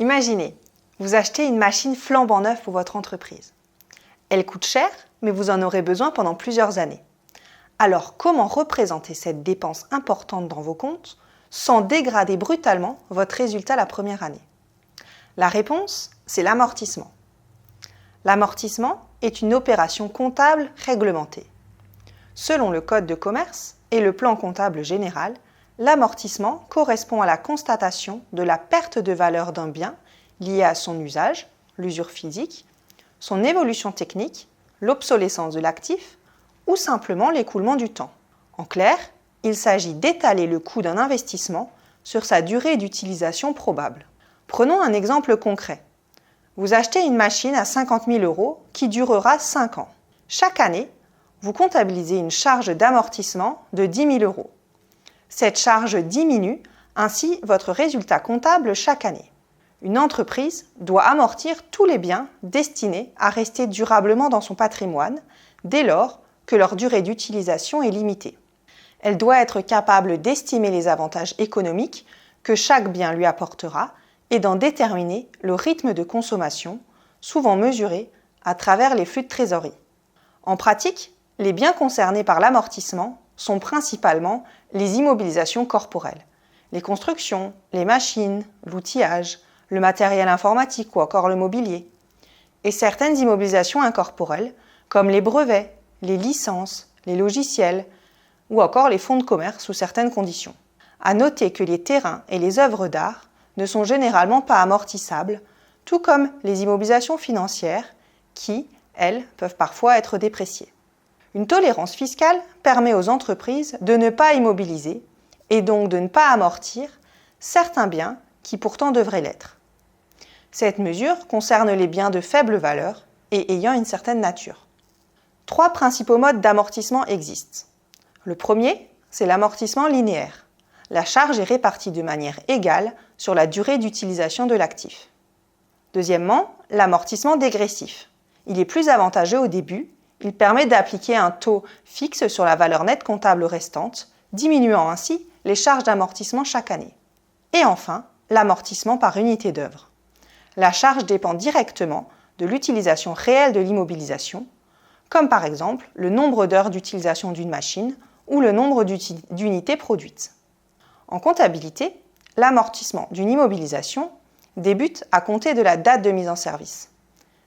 Imaginez, vous achetez une machine flambant neuve pour votre entreprise. Elle coûte cher, mais vous en aurez besoin pendant plusieurs années. Alors, comment représenter cette dépense importante dans vos comptes sans dégrader brutalement votre résultat la première année? La réponse, c'est l'amortissement. L'amortissement est une opération comptable réglementée. Selon le Code de commerce et le plan comptable général, l'amortissement correspond à la constatation de la perte de valeur d'un bien liée à son usage, l'usure physique, son évolution technique, l'obsolescence de l'actif ou simplement l'écoulement du temps. En clair, il s'agit d'étaler le coût d'un investissement sur sa durée d'utilisation probable. Prenons un exemple concret. Vous achetez une machine à 50 000 € qui durera 5 ans. Chaque année, vous comptabilisez une charge d'amortissement de 10 000 €. Cette charge diminue ainsi votre résultat comptable chaque année. Une entreprise doit amortir tous les biens destinés à rester durablement dans son patrimoine dès lors que leur durée d'utilisation est limitée. Elle doit être capable d'estimer les avantages économiques que chaque bien lui apportera et d'en déterminer le rythme de consommation, souvent mesuré à travers les flux de trésorerie. En pratique, les biens concernés par l'amortissement sont principalement les immobilisations corporelles, les constructions, les machines, l'outillage, le matériel informatique ou encore le mobilier, et certaines immobilisations incorporelles comme les brevets, les licences, les logiciels ou encore les fonds de commerce sous certaines conditions. À noter que les terrains et les œuvres d'art ne sont généralement pas amortissables, tout comme les immobilisations financières qui, elles, peuvent parfois être dépréciées. Une tolérance fiscale permet aux entreprises de ne pas immobiliser et donc de ne pas amortir certains biens qui pourtant devraient l'être. Cette mesure concerne les biens de faible valeur et ayant une certaine nature. 3 principaux modes d'amortissement existent. Le premier, c'est l'amortissement linéaire. La charge est répartie de manière égale sur la durée d'utilisation de l'actif. Deuxièmement, l'amortissement dégressif. Il est plus avantageux au début. Il permet d'appliquer un taux fixe sur la valeur nette comptable restante, diminuant ainsi les charges d'amortissement chaque année. Et enfin, l'amortissement par unité d'œuvre. La charge dépend directement de l'utilisation réelle de l'immobilisation, comme par exemple le nombre d'heures d'utilisation d'une machine ou le nombre d'unités produites. En comptabilité, l'amortissement d'une immobilisation débute à compter de la date de mise en service.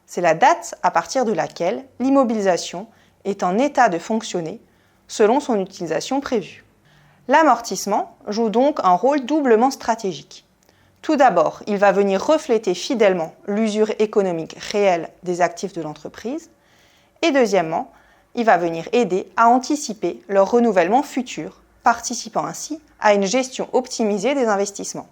C'est la date à partir de laquelle l'immobilisation est en état de fonctionner selon son utilisation prévue. L'amortissement joue donc un rôle doublement stratégique. Tout d'abord, il va venir refléter fidèlement l'usure économique réelle des actifs de l'entreprise. Et deuxièmement, il va venir aider à anticiper leur renouvellement futur, participant ainsi à une gestion optimisée des investissements.